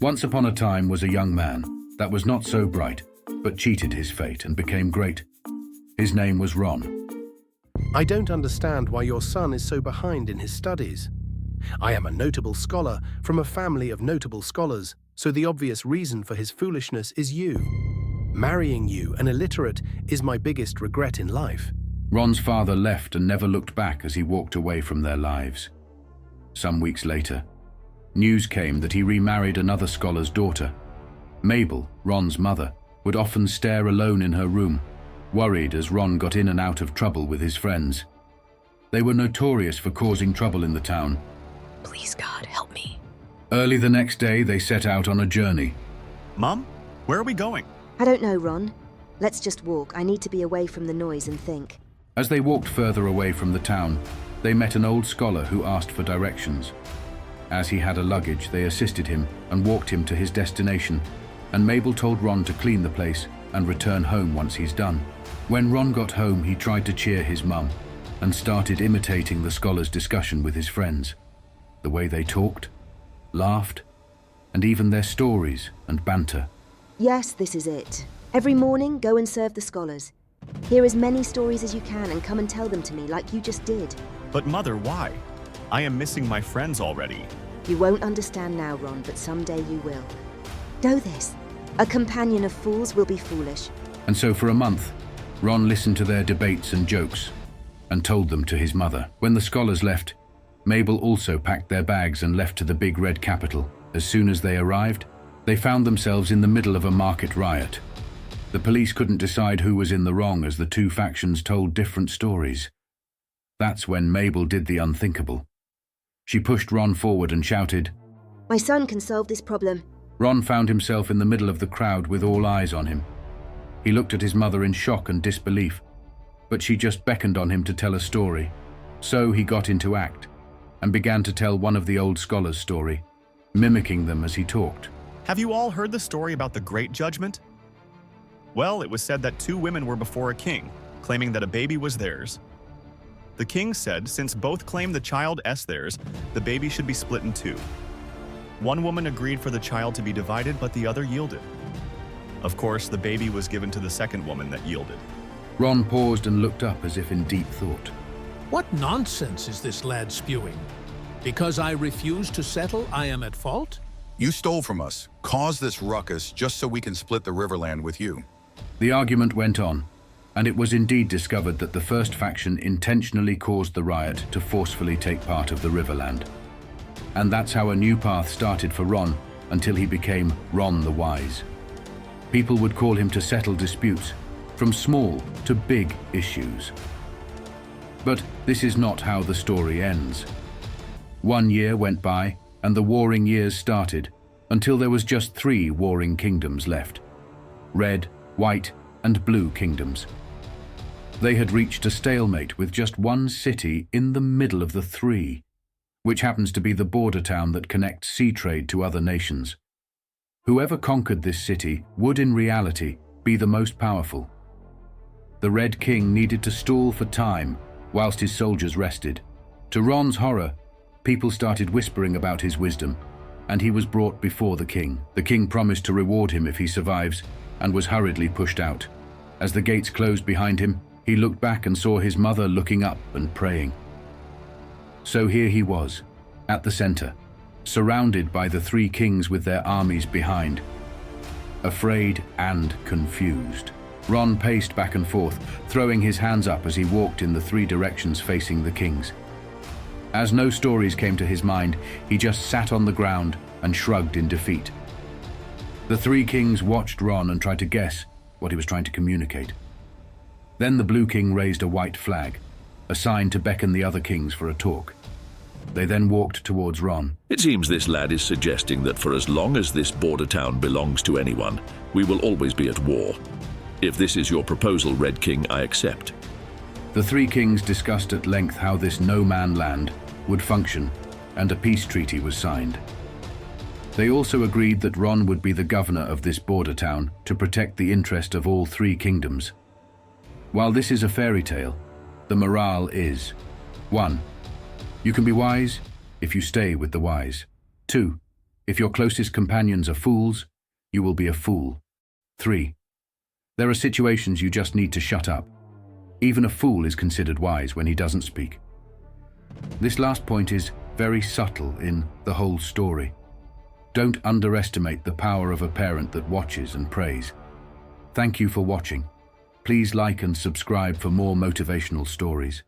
Once upon a time was a young man that was not so bright, but cheated his fate and became great. His name was Ron. I don't understand why your son is so behind in his studies. I am a notable scholar from a family of notable scholars, so the obvious reason for his foolishness is you. Marrying you, an illiterate, is my biggest regret in life. Ron's father left and never looked back as he walked away from their lives. Some weeks later, news came that he remarried another scholar's daughter. Mabel, Ron's mother, would often stare alone in her room, worried as Ron got in and out of trouble with his friends. They were notorious for causing trouble in the town. Please, God, help me. Early the next day, they set out on a journey. Mom, where are we going? I don't know, Ron. Let's just walk. I need to be away from the noise and think. As they walked further away from the town, they met an old scholar who asked for directions. As he had a luggage, they assisted him and walked him to his destination, and Mabel told Ron to clean the place and return home once he's done. When Ron got home, he tried to cheer his mum and started imitating the scholar's discussion with his friends. The way they talked, laughed, and even their stories and banter. Yes, this is it. Every morning, go and serve the scholars. Hear as many stories as you can and come and tell them to me like you just did. But Mother, why? I am missing my friends already. You won't understand now, Ron, but someday you will. Know this. A companion of fools will be foolish. And so for a month, Ron listened to their debates and jokes and told them to his mother. When the scholars left, Mabel also packed their bags and left to the big red capital. As soon as they arrived, they found themselves in the middle of a market riot. The police couldn't decide who was in the wrong as the two factions told different stories. That's when Mabel did the unthinkable. She pushed Ron forward and shouted, My son can solve this problem. Ron found himself in the middle of the crowd with all eyes on him. He looked at his mother in shock and disbelief, but she just beckoned on him to tell a story. So he got into act and began to tell one of the old scholars' story, mimicking them as he talked. Have you all heard the story about the Great Judgment? Well, it was said that two women were before a king, claiming that a baby was theirs. The king said since both claimed the child as theirs, the baby should be split in two. One woman agreed for the child to be divided, but the other yielded. Of course, the baby was given to the second woman that yielded. Ron paused and looked up as if in deep thought. What nonsense is this lad spewing? Because I refuse to settle, I am at fault? You stole from us, caused this ruckus just so we can split the Riverland with you. The argument went on, and it was indeed discovered that the first faction intentionally caused the riot to forcefully take part of the Riverland. And that's how a new path started for Ron until he became Ron the Wise. People would call him to settle disputes, from small to big issues. But this is not how the story ends. 1 year went by, and the warring years started, until there was just 3 warring kingdoms left. Red, White, and Blue kingdoms. They had reached a stalemate with just one city in the middle of the 3, which happens to be the border town that connects sea trade to other nations. Whoever conquered this city would in reality be the most powerful. The Red King needed to stall for time whilst his soldiers rested. To Ron's horror, people started whispering about his wisdom, and he was brought before the king. The king promised to reward him if he survives, and was hurriedly pushed out. As the gates closed behind him, he looked back and saw his mother looking up and praying. So here he was, at the center, surrounded by the 3 kings with their armies behind. Afraid and confused, Ron paced back and forth, throwing his hands up as he walked in the 3 directions facing the kings. As no stories came to his mind, he just sat on the ground and shrugged in defeat. The 3 kings watched Ron and tried to guess what he was trying to communicate. Then the Blue King raised a white flag, a sign to beckon the other kings for a talk. They then walked towards Ron. It seems this lad is suggesting that for as long as this border town belongs to anyone, we will always be at war. If this is your proposal, Red King, I accept. The 3 kings discussed at length how this no-man land would function, and a peace treaty was signed. They also agreed that Ron would be the governor of this border town to protect the interest of all 3 kingdoms. While this is a fairy tale, the morale is: 1. You can be wise if you stay with the wise. 2. If your closest companions are fools, you will be a fool. 3. There are situations you just need to shut up. Even a fool is considered wise when he doesn't speak. This last point is very subtle in the whole story. Don't underestimate the power of a parent that watches and prays. Thank you for watching. Please like and subscribe for more motivational stories.